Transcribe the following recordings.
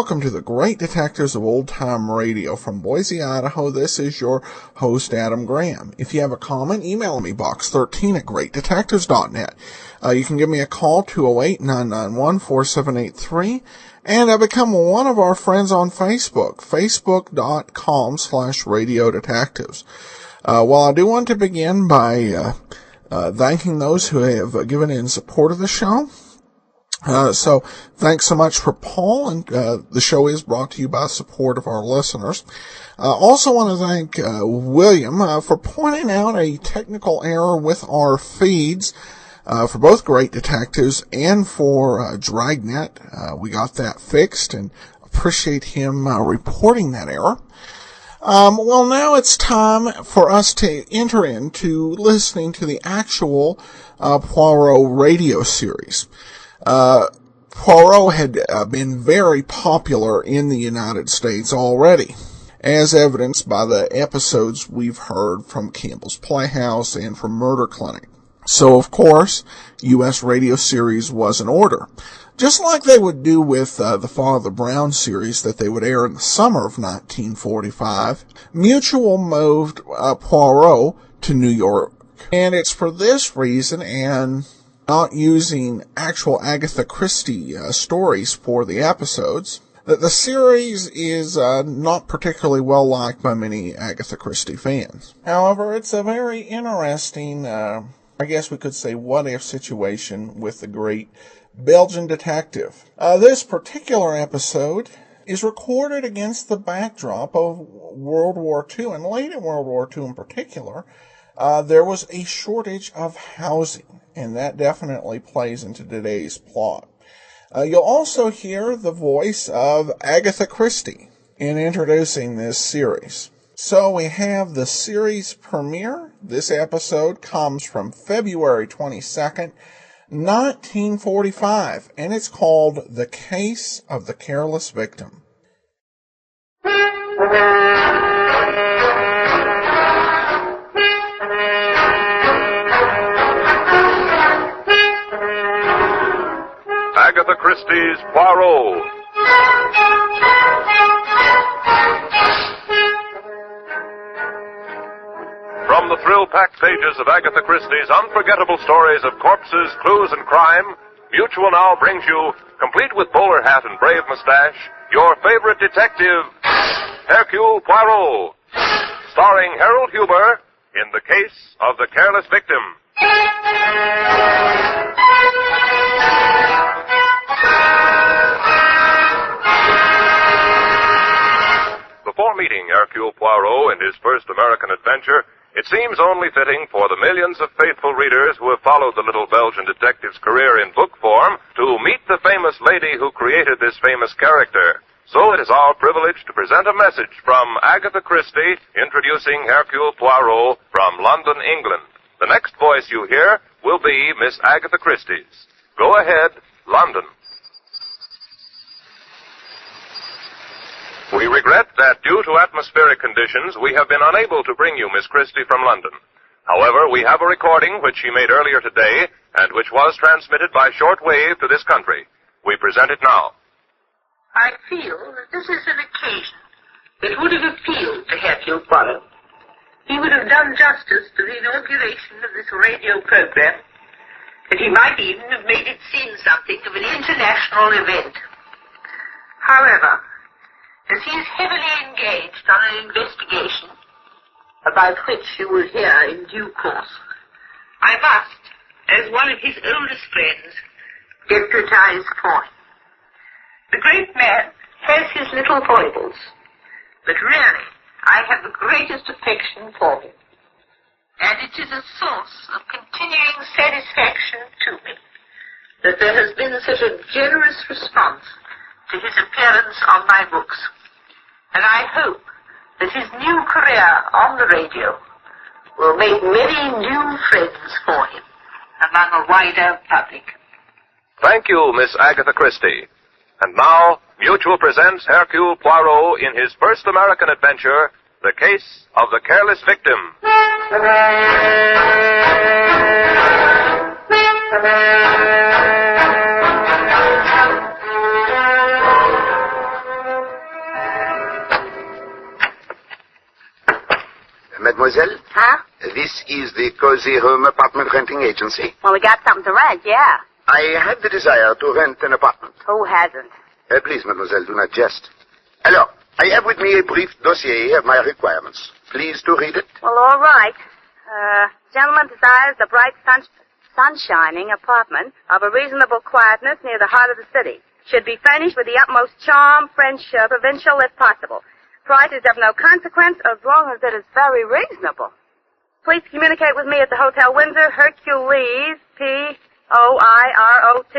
welcome to the Great Detectives of Old Time Radio. From Boise, Idaho, this is your host, Adam Graham. If you have a comment, email me, box13@greatdetectives.net. You can give me a call, 208-991-4783, and become one of our friends on Facebook, facebook.com/Radio Detectives. Well, I do want to begin by thanking those who have given in support of the show. So thanks so much for Paul, and the show is brought to you by support of our listeners. Also want to thank William for pointing out a technical error with our feeds for both Great Detectives and for Dragnet. We got that fixed and appreciate him reporting that error. Well, now it's time for us to enter into listening to the actual Poirot radio series. Poirot had been very popular in the United States already, as evidenced by the episodes we've heard from Campbell's Playhouse and from Murder Clinic. So, of course, U.S. radio series was in order. Just like they would do with the Father Brown series that they would air in the summer of 1945, Mutual moved Poirot to New York. And it's for this reason, and not using actual Agatha Christie stories for the episodes, that the series is not particularly well liked by many Agatha Christie fans. However, it's a very interesting, I guess we could say, what-if situation with the great Belgian detective. This particular episode is recorded against the backdrop of World War II, and late in World War II in particular, there was a shortage of housing, and that definitely plays into today's plot. You'll also hear the voice of Agatha Christie in introducing this series. So we have the series premiere. This episode comes from February 22nd, 1945, and it's called The Case of the Careless Victim. Agatha Christie's Poirot. From the thrill-packed pages of Agatha Christie's unforgettable stories of corpses, clues, and crime, Mutual now brings you, complete with bowler hat and brave mustache, your favorite detective, Hercule Poirot, starring Harold Huber in The Case of the Careless Victim. Before meeting Hercule Poirot in his first American adventure, it seems only fitting for the millions of faithful readers who have followed the little Belgian detective's career in book form to meet the famous lady who created this famous character. So it is our privilege to present a message from Agatha Christie introducing Hercule Poirot from London, England. The next voice you hear will be Miss Agatha Christie's. Go ahead, London. We regret that due to atmospheric conditions, we have been unable to bring you Miss Christie from London. However, we have a recording which she made earlier today and which was transmitted by shortwave to this country. We present it now. I feel that this is an occasion that would have appealed to Hercule Poirot. He would have done justice to the inauguration of this radio program, and he might even have made it seem something of an international event. However, as he is heavily engaged on an investigation, about which you will hear in due course, I must, as one of his oldest friends, deputize for him. The great man has his little foibles, but really, I have the greatest affection for him, and it is a source of continuing satisfaction to me that there has been such a generous response to his appearance on my books. And I hope that his new career on the radio will make many new friends for him among a wider public. Thank you, Miss Agatha Christie. And now, Mutual presents Hercule Poirot in his first American adventure, The Case of the Careless Victim. Mademoiselle? Huh? This is the Cozy Home Apartment Renting Agency. Well, we got something to rent, yeah. I had the desire to rent an apartment. Who hasn't? Please, mademoiselle, do not jest. Alors, I have with me a brief dossier of my requirements. Please to read it. Well, all right. Gentleman desires a bright sunshining apartment of a reasonable quietness near the heart of the city. Should be furnished with the utmost charm, French, provincial if possible. Price is of no consequence as long as it is very reasonable. Please communicate with me at the Hotel Windsor, Hercules, Poirot.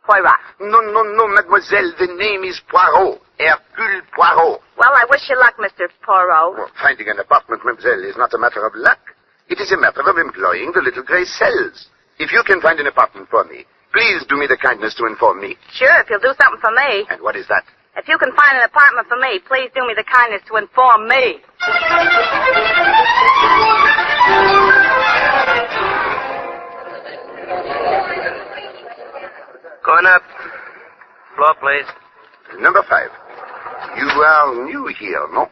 Poirot. No, mademoiselle, the name is Poirot. Hercule Poirot. Well, I wish you luck, Mr. Poirot. Well, finding an apartment, mademoiselle, is not a matter of luck. It is a matter of employing the little gray cells. If you can find an apartment for me, please do me the kindness to inform me. Sure, if you'll do something for me. And what is that? If you can find an apartment for me, please do me the kindness to inform me. Going up. Floor, please. Number 5. You are new here, no?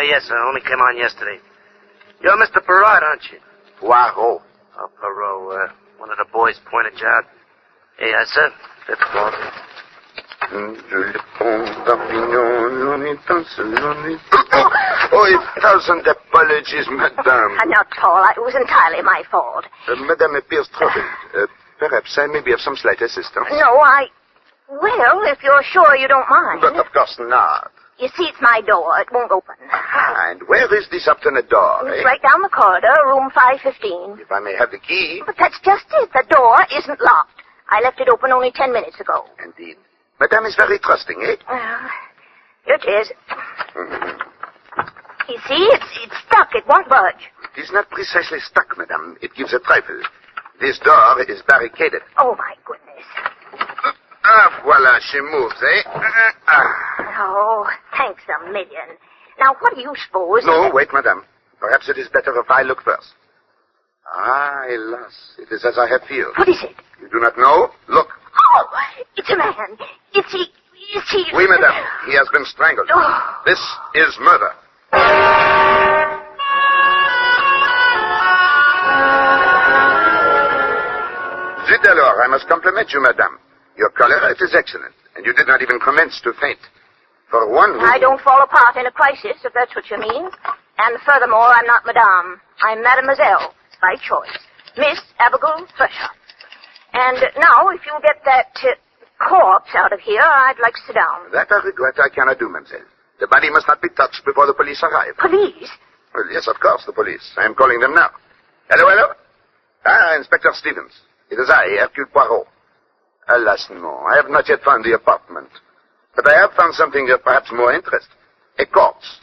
Yes, I only came on yesterday. You're Mr. Poirot, aren't you? Poirot. Oh, Poirot, one of the boys pointed you out. Hey, sir. 5th floor. Oh, 1,000 apologies, madame. I'm not tall. It was entirely my fault. Madame appears troubled. Perhaps I may be of some slight assistance. No, Well, if you're sure you don't mind. But of course not. You see, it's my door. It won't open. And where is this alternate door, It's right down the corridor, room 515. If I may have the key. But that's just it. The door isn't locked. I left it open only 10 minutes ago. Indeed. Madame is very trusting, eh? Here it is. You see, it's stuck. It won't budge. It is not precisely stuck, madame. It gives a trifle. This door is barricaded. Oh, my goodness. Voila, she moves, eh? Oh, thanks a million. Now, what do you suppose? No, wait, madame. Perhaps it is better if I look first. Hélas, it is as I have feared. What is it? You do not know? Look. Oh, it's a man. Is he... Oui, madame. He has been strangled. Oh. This is murder. Zut alors, I must compliment you, madame. Your color, it is excellent, and you did not even commence to faint. For one who... I don't fall apart in a crisis, if that's what you mean. And furthermore, I'm not madame. I'm mademoiselle, by choice. Miss Abigail Threshold. And now, if you'll get that corpse out of here, I'd like to sit down. That I regret I cannot do, mademoiselle. The body must not be touched before the police arrive. Police? Well, yes, of course, the police. I am calling them now. Hello? Inspector Stevens. It is I, Hercule Poirot. Alas, no. I have not yet found the apartment. But I have found something of perhaps more interest. A corpse.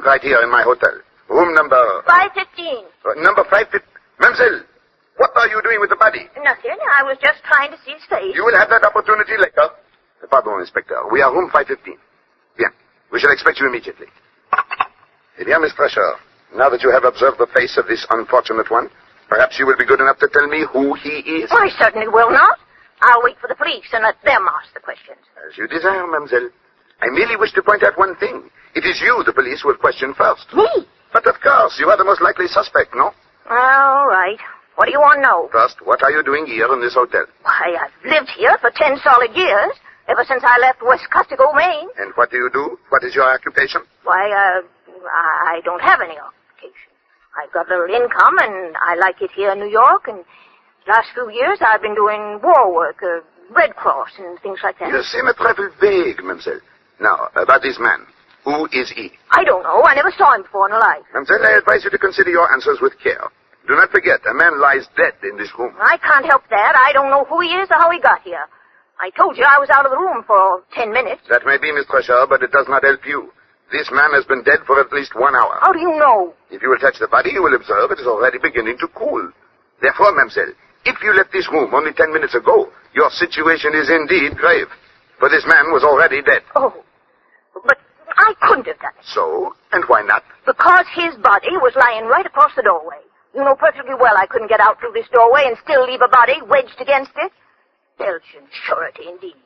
Right here in my hotel. Room number... 515. Number 515. Mademoiselle, what are you doing with the body? Nothing. I was just trying to see his face. You will have that opportunity later. Pardon, Inspector. We are room 515. Bien. We shall expect you immediately. Eh bien, Miss Thresher, now that you have observed the face of this unfortunate one, perhaps you will be good enough to tell me who he is? I certainly will not. I'll wait for the police and let them ask the questions. As you desire, mademoiselle. I merely wish to point out one thing. It is you the police will question first. Me? But of course, you are the most likely suspect, no? All right. What do you want to know? First, what are you doing here in this hotel? Why, I've lived here for 10 solid years, ever since I left West Costigo, Maine. And what do you do? What is your occupation? Why, I don't have any occupation. I've got a little income, and I like it here in New York, and last few years I've been doing war work, Red Cross, and things like that. You seem a trifle vague, mademoiselle. Now, about this man. Who is he? I don't know. I never saw him before in life. Mademoiselle, I advise you to consider your answers with care. Do not forget, a man lies dead in this room. I can't help that. I don't know who he is or how he got here. I told you I was out of the room for 10 minutes. That may be, Miss Thresher, but it does not help you. This man has been dead for at least 1 hour. How do you know? If you will touch the body, you will observe it is already beginning to cool. Therefore, mademoiselle, if you left this room only 10 minutes ago, your situation is indeed grave. For this man was already dead. Oh, but I couldn't have done it. So? And why not? Because his body was lying right across the doorway. You know perfectly well I couldn't get out through this doorway and still leave a body wedged against it. Belgian surety, indeed.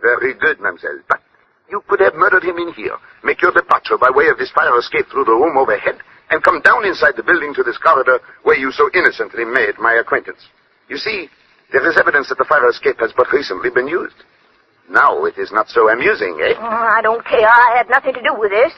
Very good, mademoiselle. But you could to have murdered him in here, make your departure by way of this fire escape through the room overhead, and come down inside the building to this corridor where you so innocently made my acquaintance. You see, there is evidence that the fire escape has but recently been used. Now it is not so amusing, eh? I don't care. I had nothing to do with this.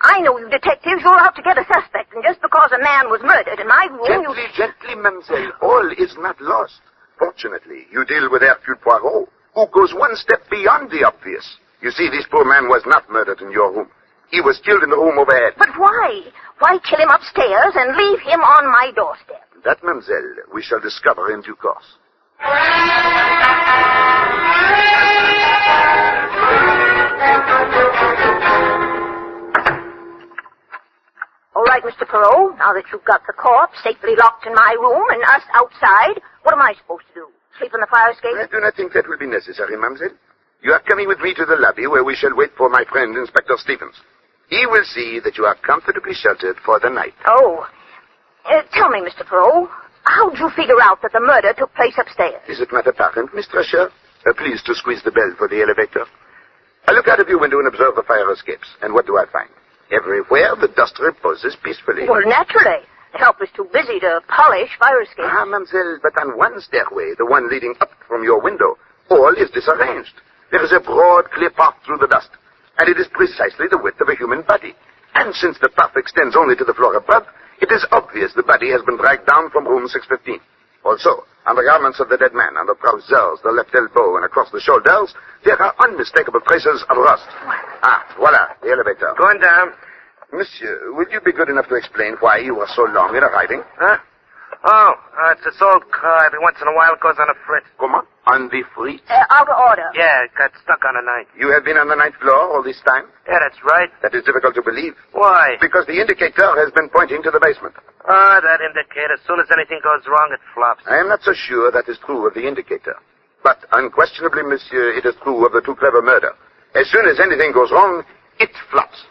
I know you detectives. You're out to get a suspect, and just because a man was murdered in my room, Gently, mademoiselle. All is not lost. Fortunately, you deal with Hercule Poirot, who goes one step beyond the obvious. You see, this poor man was not murdered in your room. He was killed in the room overhead. But why? Why kill him upstairs and leave him on my doorstep? That, mademoiselle, we shall discover in due course. All right, Mr. Poirot, now that you've got the corpse safely locked in my room and us outside, what am I supposed to do? Sleep on the fire escape? I do not think that will be necessary, mademoiselle. You are coming with me to the lobby where we shall wait for my friend, Inspector Stevens. He will see that you are comfortably sheltered for the night. Oh. Tell me, Mr. Poirot, how'd you figure out that the murder took place upstairs? Is it not apparent, Miss Thrasher? Please to squeeze the bell for the elevator. I look out of your window and observe the fire escapes. And what do I find? Everywhere the dust reposes peacefully. Well, naturally. The help is too busy to polish fire escapes. Ah, mademoiselle, but on one stairway, the one leading up from your window, all is disarranged. There is a broad, clear path through the dust, and it is precisely the width of a human body. And since the path extends only to the floor above, it is obvious the body has been dragged down from room 615. Also, on the garments of the dead man, on the trousers, the left elbow, and across the shoulders, there are unmistakable traces of rust. Ah, voila, the elevator. Going down. Monsieur, would you be good enough to explain why you were so long in arriving? Huh? Oh, it's this old car. Every once in a while it goes on a fritz. Comment? On the fritz? Out of order. Yeah, it got stuck on a ninth. You have been on the ninth floor all this time? Yeah, that's right. That is difficult to believe. Why? Because the indicator has been pointing to the basement. Ah, that indicator. As soon as anything goes wrong, it flops. I am not so sure that is true of the indicator. But unquestionably, monsieur, it is true of the too clever murder. As soon as anything goes wrong, it flops.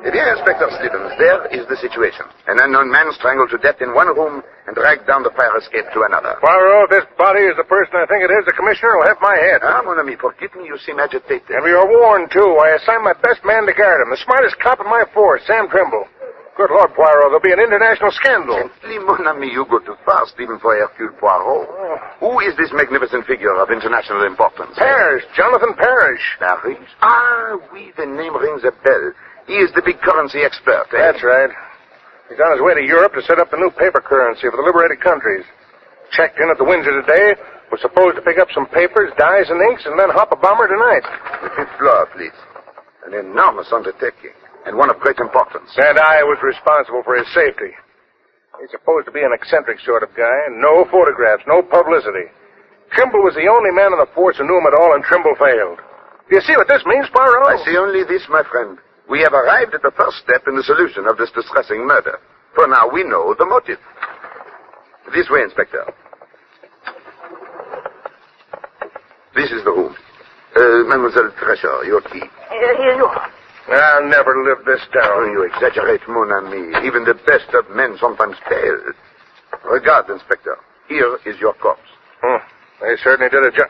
Dear Inspector Stevens, there is the situation. An unknown man strangled to death in one room and dragged down the fire escape to another. Poirot, if this body is the person I think it is, the commissioner will have my head. Ah, mon ami, forgive me, you seem agitated. And we are warned, too. I assigned my best man to guard him, the smartest cop in my force, Sam Trimble. Good Lord, Poirot, there'll be an international scandal. Gently, mon ami, you go too fast, even for Hercule Poirot. Oh. Who is this magnificent figure of international importance? Parrish, Jonathan Parrish. Parrish? Ah, oui, the name rings a bell. He is the big currency expert, eh? That's right. He's on his way to Europe to set up the new paper currency for the liberated countries. Checked in at the Windsor today. Was supposed to pick up some papers, dyes, and inks, and then hop a bomber tonight. The fifth floor, please. An enormous undertaking, and one of great importance. And I was responsible for his safety. He's supposed to be an eccentric sort of guy. No photographs, no publicity. Trimble was the only man on the force who knew him at all, and Trimble failed. Do you see what this means, Poirot? I see only this, my friend. We have arrived at the first step in the solution of this distressing murder. For now, we know the motive. This way, Inspector. This is the room. Mademoiselle Thrasher, your key. Here you are. I'll never live this Oh, down. you exaggerate, mon ami. Even the best of men sometimes fail. Regard, Inspector. Here is your corpse. They certainly did a job.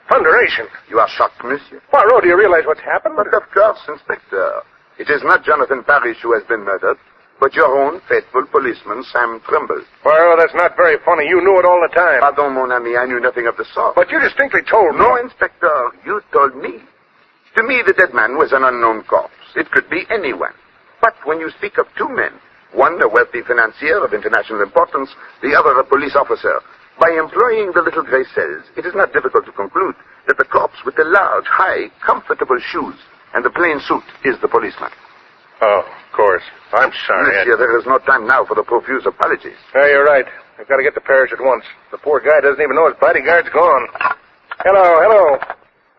Thunderation. You are shocked, monsieur? Poirot, do you realize what's happened? But of course, Inspector. It is not Jonathan Parrish who has been murdered, but your own faithful policeman, Sam Trimble. Poirot, that's not very funny. You knew it all the time. Pardon, mon ami, I knew nothing of the sort. But you distinctly told me. No, Inspector, you told me. To me, the dead man was an unknown corpse. It could be anyone. But when you speak of two men, one a wealthy financier of international importance, the other a police officer, by employing the little gray cells, it is not difficult to conclude that the corpse with the large, high, comfortable shoes and the plain suit is the policeman. Oh, of course. I'm sorry. Monsieur, there is no time now for the profuse apologies. Yeah, you're right. We've got to get to Parrish at once. The poor guy doesn't even know his bodyguard's gone. Hello.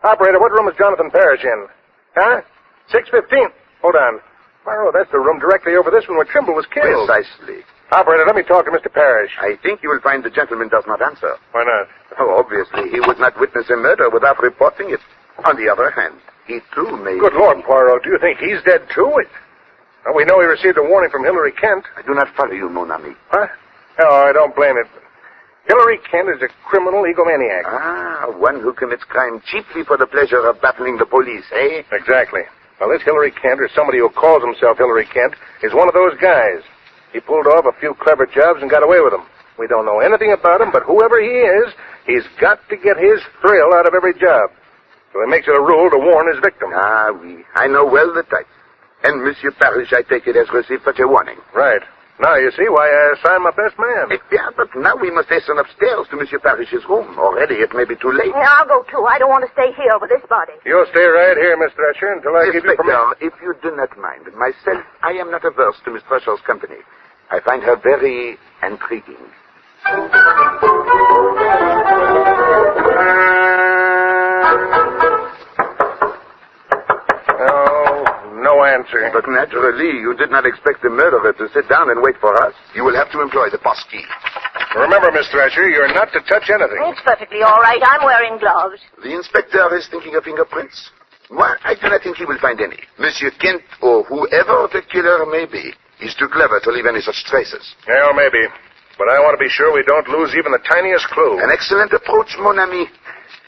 Operator, what room is Jonathan Parrish in? Huh? 615. Hold on. Poirot, that's the room directly over this one where Trimble was killed. Precisely. Operator, let me talk to Mr. Parrish. I think you will find the gentleman does not answer. Why not? Oh, obviously, he would not witness a murder without reporting it. On the other hand, he too may... Good Lord, Poirot, do you think he's dead too? Well, we know he received a warning from Hillary Kent. I do not follow you, mon ami. Huh? Oh, I don't blame him. Hillary Kent is a criminal egomaniac. Ah, one who commits crime chiefly for the pleasure of baffling the police, eh? Exactly. Well, this Hillary Kent, or somebody who calls himself Hillary Kent, is one of those guys. He pulled off a few clever jobs and got away with them. We don't know anything about him, but whoever he is, he's got to get his thrill out of every job. So he makes it a rule to warn his victim. Ah, oui. I know well the type. And Monsieur Parrish, I take it, has received such a warning. Right. Now you see why I assigned my best man. Yeah, but now we must hasten upstairs to Monsieur Parrish's room. Already it may be too late. Yeah, I'll go too. I don't want to stay here with this body. You'll stay right here, Miss Thresher, until I give you permission. If you do not mind, myself, I am not averse to Miss Thresher's company. I find her very intriguing. No answer. But naturally, you did not expect the murderer to sit down and wait for us. You will have to employ the pass key. Remember, Miss Thresher, you're not to touch anything. It's perfectly all right. I'm wearing gloves. The inspector is thinking of fingerprints. Well, I do not think he will find any. Monsieur Kent, or whoever the killer may be, is too clever to leave any such traces. Yeah, maybe. But I want to be sure we don't lose even the tiniest clue. An excellent approach, mon ami.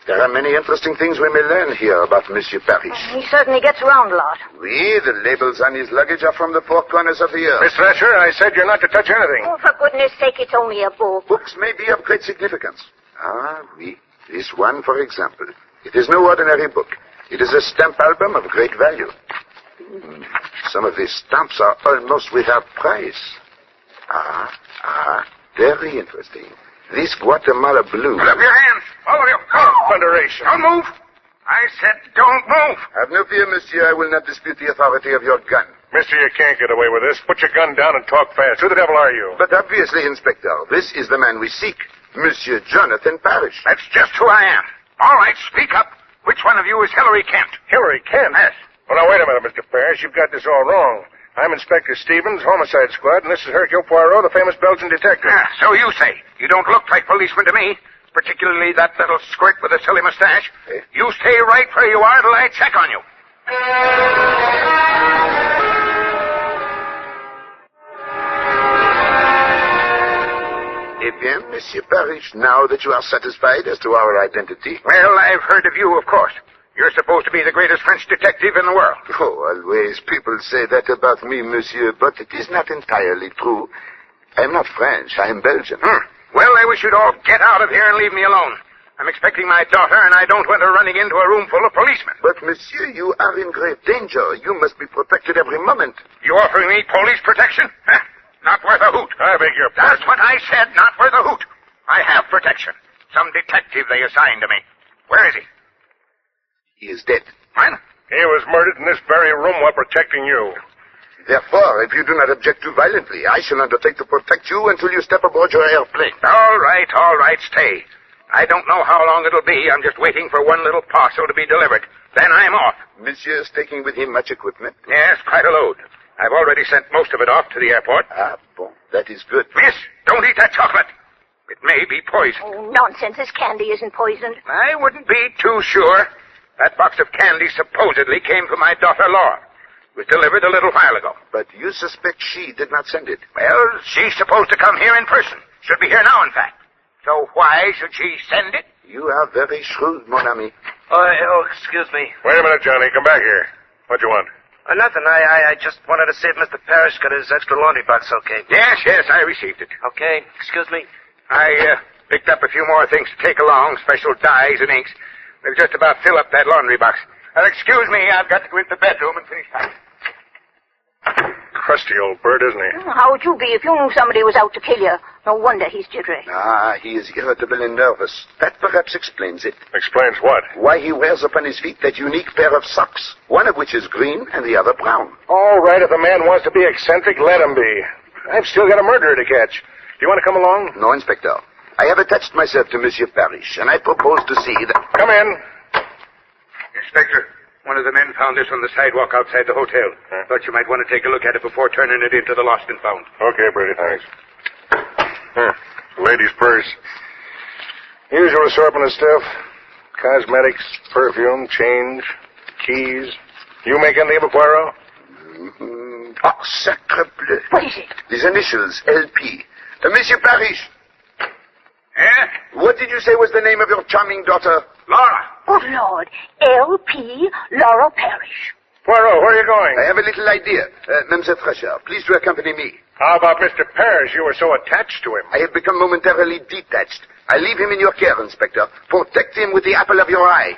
There are many interesting things we may learn here about Monsieur Parrish. He certainly gets around a lot. Oui, the labels on his luggage are from the four corners of the earth. Miss Thresher, I said you're not to touch anything. Oh, for goodness sake, it's only a book. Books may be of great significance. Ah, oui. This one, for example. It is no ordinary book. It is a stamp album of great value. Some of these stamps are almost without price. Very interesting. This Guatemala blue. Put up your hands, all of you. Thunderation. Don't move. I said don't move. Have no fear, monsieur. I will not dispute the authority of your gun. Mister, you can't get away with this. Put your gun down and talk fast. Who the devil are you? But obviously, Inspector, this is the man we seek. Monsieur Jonathan Parrish. That's just who I am. All right, speak up. Which one of you is Hillary Kent? Hillary Kent? Yes. Well, now, wait a minute, Mr. Parrish. You've got this all wrong. I'm Inspector Stevens, Homicide Squad, and this is Hercule Poirot, the famous Belgian detective. Yeah, so you say. You don't look like policemen to me, particularly that little squirt with a silly mustache. Eh? You stay right where you are till I check on you. Eh bien, Monsieur Parrish, now that you are satisfied as to our identity. Well, I've heard of you, of course. You're supposed to be the greatest French detective in the world. Oh, always people say that about me, monsieur, but it is not entirely true. I am not French. I am Belgian. Well, I wish you'd all get out of here and leave me alone. I'm expecting my daughter, and I don't want her running into a room full of policemen. But, monsieur, you are in great danger. You must be protected every moment. You offering me police protection? Not worth a hoot. I beg your pardon. That's what I said, not worth a hoot. I have protection. Some detective they assigned to me. Where is he? He is dead. What? He was murdered in this very room while protecting you. Therefore, if you do not object too violently, I shall undertake to protect you until you step aboard your airplane. All right, stay. I don't know how long it'll be. I'm just waiting for one little parcel to be delivered. Then I'm off. Monsieur is taking with him much equipment. Yes, quite a load. I've already sent most of it off to the airport. Ah, bon. That is good. Miss, don't eat that chocolate. It may be poison. Oh, nonsense. This candy isn't poisoned. I wouldn't be too sure. That box of candy supposedly came from my daughter, Laura. It was delivered a little while ago. But you suspect she did not send it? Well, she's supposed to come here in person. Should be here now, in fact. So why should she send it? You are very shrewd, mon ami. Excuse me. Wait a minute, Johnny. Come back here. What you want? Nothing. I just wanted to see if Mr. Parrish got his extra laundry box okay. Yes, I received it. Okay. Excuse me. I picked up a few more things to take along, special dyes and inks. They'll just about fill up that laundry box. Excuse me, I've got to go into the bedroom and finish packing. Crusty old bird, isn't he? How would you be if you knew somebody was out to kill you? No wonder he's jittery. Ah, he is irritable and nervous. That perhaps explains it. Explains what? Why he wears upon his feet that unique pair of socks, one of which is green and the other brown. All right, if the man wants to be eccentric, let him be. I've still got a murderer to catch. Do you want to come along? No, Inspector. I have attached myself to Monsieur Parrish, and I propose to see that... Come in. Inspector, one of the men found this on the sidewalk outside the hotel. Thought you might want to take a look at it before turning it into the lost and found. Okay, Brady, thanks. Lady's purse. Usual assortment of stuff. Cosmetics, perfume, change, keys. You make anything of it, Poirot? Oh, sacre bleu. What is it? These initials, LP. Monsieur Parrish. Eh? What did you say was the name of your charming daughter? Laura. Good Lord. L.P. Laura Parrish. Poirot, where are you going? I have a little idea. Mademoiselle Fresher, please to accompany me. How about Mr. Parrish? You were so attached to him. I have become momentarily detached. I leave him in your care, Inspector. Protect him with the apple of your eye.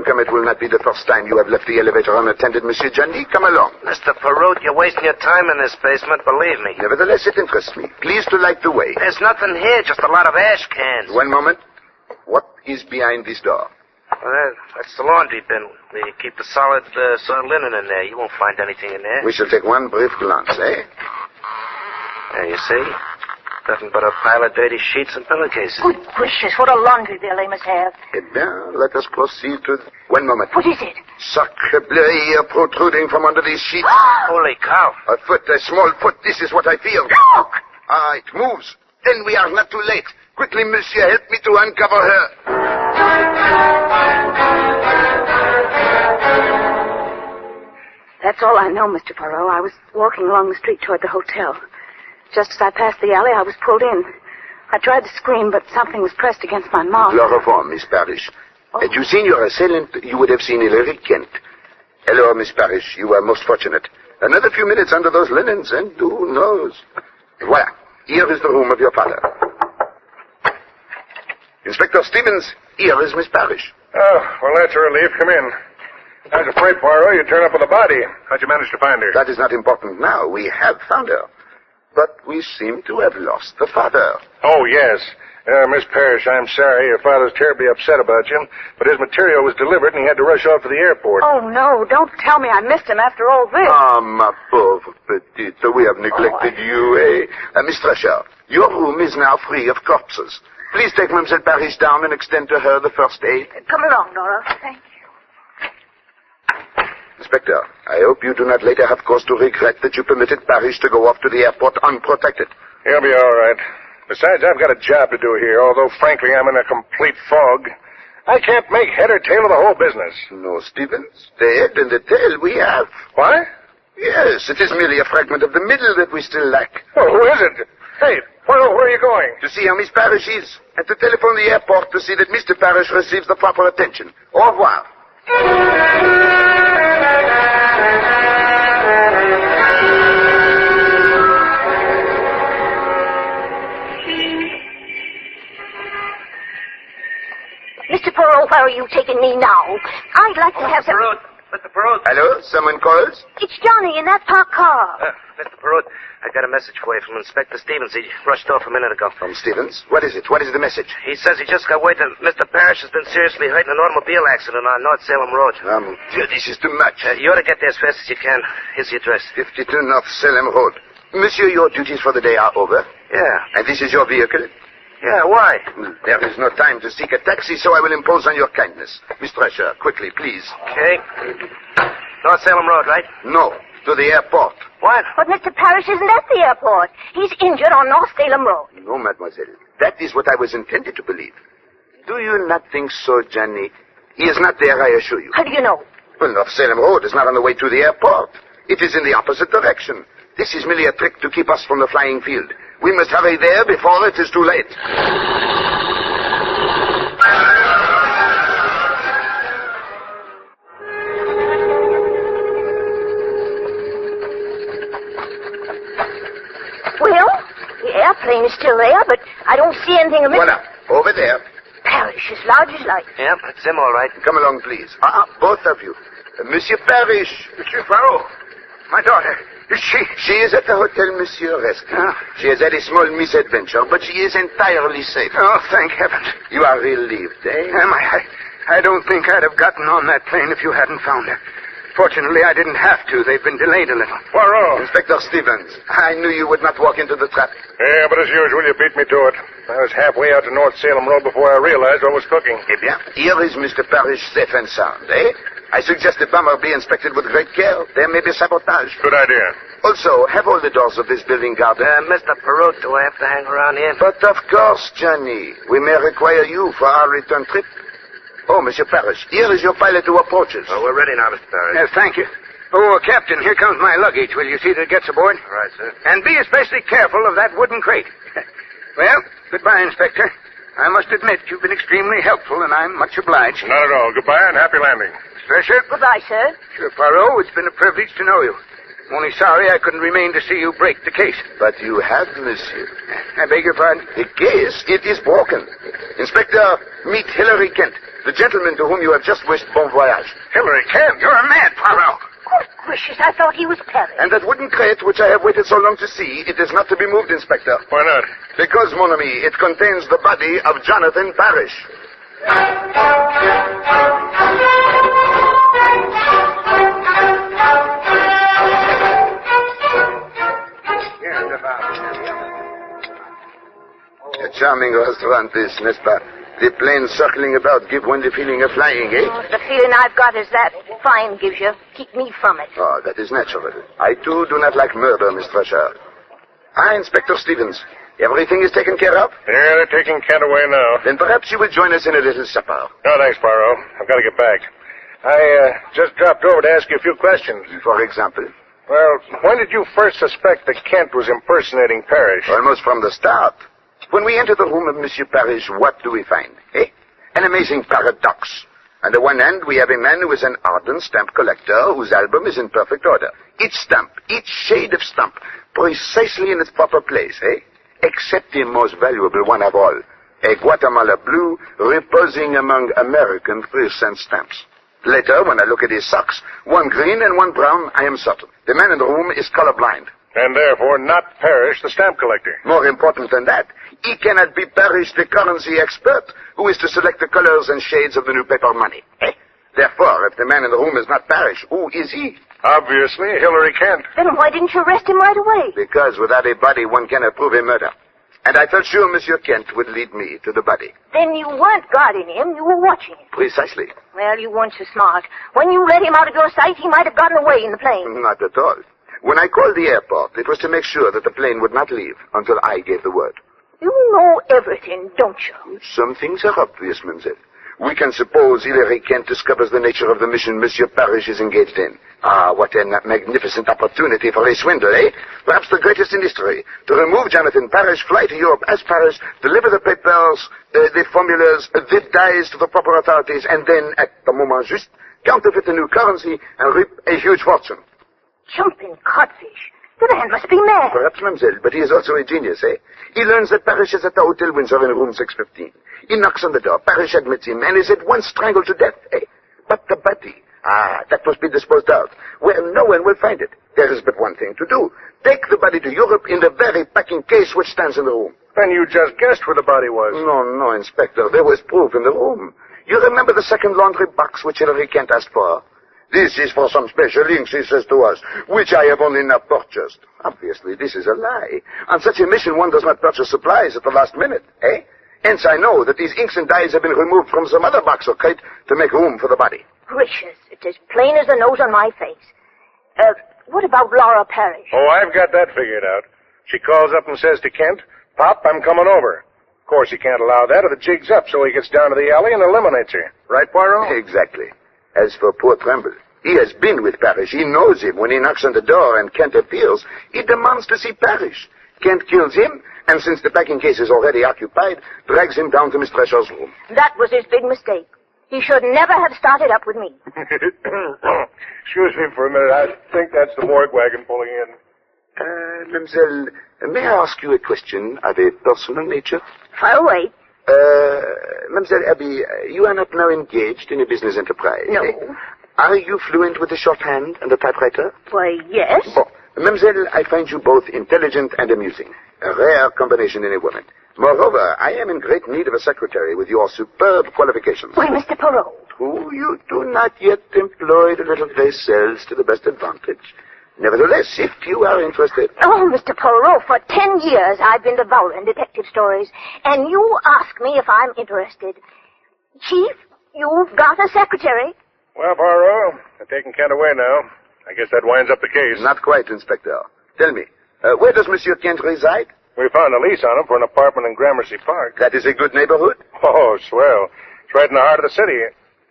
Come, it will not be the first time you have left the elevator unattended, Monsieur Johnny. Come along. Mr. Poirot, you're wasting your time in this basement, believe me. Nevertheless, it interests me. Please to light the way. There's nothing here, just a lot of ash cans. One moment. What is behind this door? Well, that's the laundry bin. We keep the solid linen in there. You won't find anything in there. We shall take one brief glance, eh? There, you see? Nothing but a pile of dirty sheets and pillowcases. Good gracious, what a laundry bill they must have. Eh bien, let us proceed to... One moment. What is it? Sacre bleu, here protruding from under these sheets. Holy cow. A foot, a small foot. This is what I feel. Look! Ah, it moves. Then we are not too late. Quickly, monsieur, help me to uncover her. That's all I know, Mr. Poirot. I was walking along the street toward the hotel. Just as I passed the alley, I was pulled in. I tried to scream, but something was pressed against my mouth. Chloroform, Miss Parrish. Had you seen your assailant, you would have seen Hilary Kent. Hello, Miss Parrish. You are most fortunate. Another few minutes under those linens, and who knows? Voilà. Here is the room of your father. Inspector Stevens, here is Miss Parrish. Oh, well, that's a relief. Come in. I was afraid, Poirot, you'd turn up with a body. How'd you manage to find her? That is not important now. We have found her. But we seem to have lost the father. Oh, yes. Miss Parrish, I'm sorry. Your father's terribly upset about you, but his material was delivered and he had to rush off to the airport. Oh, no, don't tell me I missed him after all this. Ah, ma pauvre petite. We have neglected you, eh? Miss Fresher, your room is now free of corpses. Please take Mademoiselle Parrish down and extend to her the first aid. Come along, Nora. Thank you. Inspector, I hope you do not later have cause to regret that you permitted Parrish to go off to the airport unprotected. He'll be all right. Besides, I've got a job to do here, although, frankly, I'm in a complete fog. I can't make head or tail of the whole business. No, Stevens. The head and the tail we have. What? Yes, it is merely a fragment of the middle that we still lack. Oh, who is it? Hey, where are you going? To see how Miss Parrish is, and to telephone the airport to see that Mr. Parrish receives the proper attention. Au revoir. Mr. Poirot, where are you taking me now? I'd like to have some... Mr. Poirot. Hello? Someone calls? It's Johnny in that parked car. Mr. Poirot, I got a message for you from Inspector Stevens. He rushed off a minute ago. From Stevens? What is it? What is the message? He says he just got word that Mr. Parrish has been seriously hurt in an automobile accident on North Salem Road. Dieu, this is too much. You ought to get there as fast as you can. Here's the address. 52 North Salem Road. Monsieur, your duties for the day are over? Yeah. And this is your vehicle? Yeah, why? There is no time to seek a taxi, so I will impose on your kindness. Miss Thrasher, quickly, please. Okay. North Salem Road, right? No, to the airport. What? But Mr. Parrish isn't at the airport. He's injured on North Salem Road. No, mademoiselle. That is what I was intended to believe. Do you not think so, Johnny? He is not there, I assure you. How do you know? Well, North Salem Road is not on the way to the airport. It is in the opposite direction. This is merely a trick to keep us from the flying field. We must hurry there before it is too late. Well, the airplane is still there, but I don't see anything of Mr. Voilà, over there. Parrish, as large as life. Yeah, it's him, all right. Come along, please. Both of you. Monsieur Parrish. Monsieur Poirot. My daughter. Is she? She is at the Hotel Monsieur Rescue. She has had a small misadventure, but she is entirely safe. Oh, thank heaven. You are relieved, eh? I don't think I'd have gotten on that plane if you hadn't found her. Fortunately, I didn't have to. They've been delayed a little. Poirot. Inspector Stevens, I knew you would not walk into the trap. Yeah, but as usual, you beat me to it. I was halfway out to North Salem Road before I realized what was cooking. Eh bien, here is Mr. Parrish safe and sound, eh? I suggest the bomber be inspected with great care. There may be sabotage. Good idea. Also, have all the doors of this building guarded. Mr. Poirot, do I have to hang around here? But of course, Johnny. We may require you for our return trip. Oh, Monsieur Parrish, here is your pilot who approaches. Oh, we're ready now, Mr. Parrish. Thank you. Oh, Captain, here comes my luggage. Will you see that it gets aboard? All right, sir. And be especially careful of that wooden crate. Well, goodbye, Inspector. I must admit you've been extremely helpful, and I'm much obliged. Not at all. Goodbye and happy landing. Stresher? Goodbye, sir. Monsieur Poirot, it's been a privilege to know you. I'm only sorry I couldn't remain to see you break the case. But you have, monsieur. I beg your pardon? The case, it is broken. Inspector, meet Hilary Kent, the gentleman to whom you have just wished bon voyage. Hilary Kent, you're mad, Poirot. Good gracious, I thought he was Paris. And that wooden crate, which I have waited so long to see, it is not to be moved, Inspector. Why not? Because, mon ami, it contains the body of Jonathan Parrish. A charming restaurant this, n'est-ce pas? The planes circling about give one the feeling of flying, eh? Oh, the feeling I've got is that fine gives you. Keep me from it. Oh, that is natural. I, too, do not like murder, Miss Thresher. Inspector Stevens. Everything is taken care of? Yeah, they're taking Kent away now. Then perhaps you will join us in a little supper. No, thanks, Poirot. I've got to get back. I just dropped over to ask you a few questions. For example? Well, when did you first suspect that Kent was impersonating Parrish? Almost from the start. When we enter the room of Monsieur Parrish, what do we find? An amazing paradox. On the one hand, we have a man who is an ardent stamp collector whose album is in perfect order. Each stamp, each shade of stamp, precisely in its proper place, except the most valuable one of all, a Guatemala blue reposing among American 3-cent stamps. Later, when I look at his socks, one green and one brown, I am certain. The man in the room is colorblind. And therefore not Parrish, the stamp collector. More important than that, he cannot be Parrish, the currency expert, who is to select the colors and shades of the new paper money. Therefore, if the man in the room is not Parrish, who is he? Obviously, Hilary Kent. Then why didn't you arrest him right away? Because without a body, one cannot prove a murder. And I felt sure Monsieur Kent would lead me to the body. Then you weren't guarding him, you were watching him. Precisely. Well, you weren't so smart. When you let him out of your sight, he might have gotten away in the plane. Not at all. When I called the airport, it was to make sure that the plane would not leave until I gave the word. You know everything, don't you? Some things are obvious, mademoiselle. We can suppose Hilary Kent discovers the nature of the mission Monsieur Parrish is engaged in. Ah, what a magnificent opportunity for a swindle, Perhaps the greatest in history. To remove Jonathan Parrish, fly to Europe as Parrish, deliver the papers, the formulas, the dies to the proper authorities, and then, at the moment juste, counterfeit the new currency and reap a huge fortune. Jumping codfish. The man must be mad. Perhaps, mademoiselle, but he is also a genius, He learns that Parrish is at the Hotel Windsor in room 615. He knocks on the door. Parrish admits him and is at once strangled to death, But the body, that must be disposed of, where no one will find it. There is but one thing to do. Take the body to Europe in the very packing case which stands in the room. Then you just guessed where the body was. No, Inspector. There was proof in the room. You remember the second laundry box which Hilary Kent asked for? This is for some special inks, he says to us, which I have only now purchased. Obviously, this is a lie. On such a mission, one does not purchase supplies at the last minute, Hence, I know that these inks and dyes have been removed from some other box or crate to make room for the body. Gracious, it's as plain as the nose on my face. What about Laura Parrish? Oh, I've got that figured out. She calls up and says to Kent, "Pop, I'm coming over." Of course, he can't allow that, or the jig's up, so he gets down to the alley and eliminates her. Right, Poirot? Exactly. As for poor Tremble, he has been with Parrish. He knows him. When he knocks on the door and Kent appears, he demands to see Parrish. Kent kills him, and since the packing case is already occupied, drags him down to Miss Thresher's room. That was his big mistake. He should never have started up with me. Excuse me for a minute. I think that's the morgue wagon pulling in. Mademoiselle, may I ask you a question of a personal nature? Fire away. Mademoiselle Abby, you are not now engaged in a business enterprise. No. Are you fluent with the shorthand and the typewriter? Why, yes. Bon. Mademoiselle, I find you both intelligent and amusing. A rare combination in a woman. Moreover, I am in great need of a secretary with your superb qualifications. Why, Mr. Poirot. Who you do not yet employ the little gray cells to the best advantage. Nevertheless, if you are interested... Oh, Mr. Poirot, for 10 years I've been devouring detective stories, and you ask me if I'm interested. Chief, you've got a secretary. Well, Poirot, they're taking Kent away now. I guess that winds up the case. Not quite, Inspector. Tell me, where does Monsieur Kent reside? We found a lease on him for an apartment in Gramercy Park. That is a good neighborhood? Oh, swell. It's right in the heart of the city.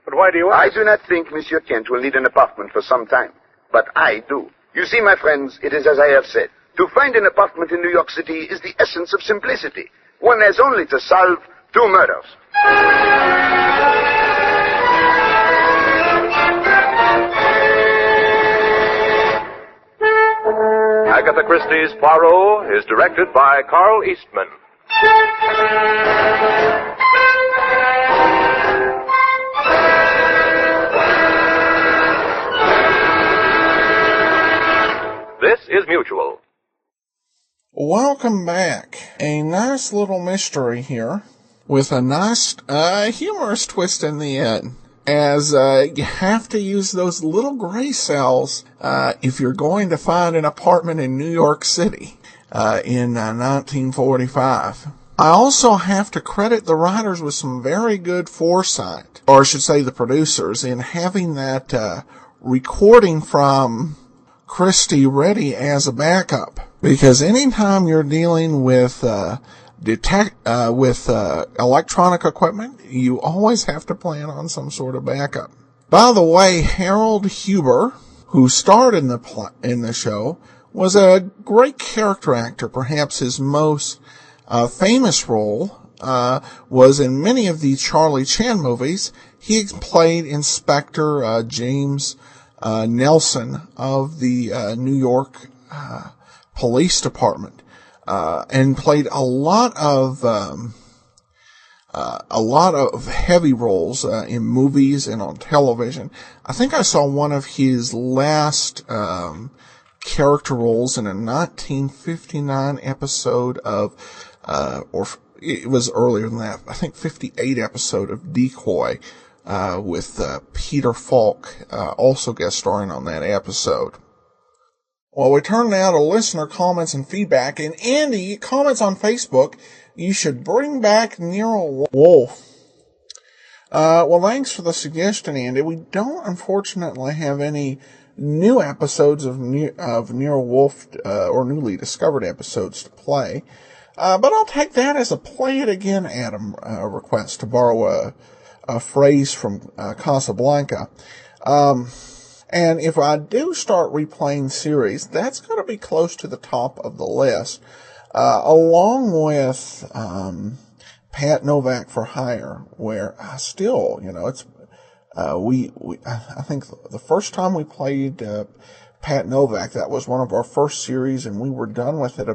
But why do you I ask? do not think Monsieur Kent will need an apartment for some time. But I do. You see, my friends, it is as I have said. To find an apartment in New York City is the essence of simplicity. One has only to solve 2 murders. Agatha Christie's Poirot is directed by Carl Eastman. This is Mutual. Welcome back. A nice little mystery here with a nice humorous twist in the end. As you have to use those little gray cells if you're going to find an apartment in New York City in 1945. I also have to credit the writers with some very good foresight, or I should say the producers, in having that recording from Christie ready as a backup. Because anytime you're dealing with electronic equipment, you always have to plan on some sort of backup. By the way, Harold Huber, who starred in the show, was a great character actor. Perhaps his most famous role was in many of the Charlie Chan movies. He played Inspector James Nelson of the New York Police Department. And played a lot of heavy roles in movies and on television. I think I saw one of his last character roles in a 1959 episode of, or it was earlier than that, I think 58 episode of Decoy with Peter Falk also guest starring on that episode. Well, we turn now to listener comments and feedback. And Andy, comments on Facebook, you should bring back Nero Wolfe. Well, thanks for the suggestion, Andy. We don't, unfortunately, have any new episodes of Nero Wolfe, or newly discovered episodes to play. But I'll take that as a play it again, Adam, request, to borrow a phrase from Casablanca. And if I do start replaying series, that's going to be close to the top of the list, along with Pat Novak for Hire, where I still, it's I think the first time we played Pat Novak, that was one of our first series, and we were done with it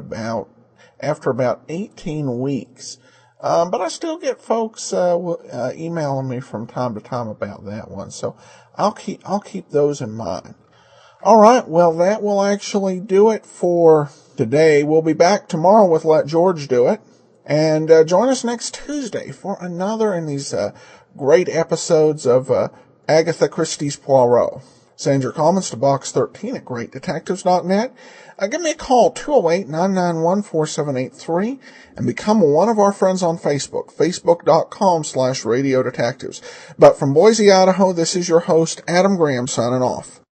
after about 18 weeks. But I still get folks emailing me from time to time about that one, so I'll keep those in mind. All right, well, that will actually do it for today. We'll be back tomorrow with Let George Do It, and join us next Tuesday for another in these great episodes of Agatha Christie's Poirot. Send your comments to box 13 at greatdetectives.net. Give me a call, 208-991-4783, and become one of our friends on Facebook, facebook.com/radiodetectives. But from Boise, Idaho, this is your host, Adam Graham, signing off.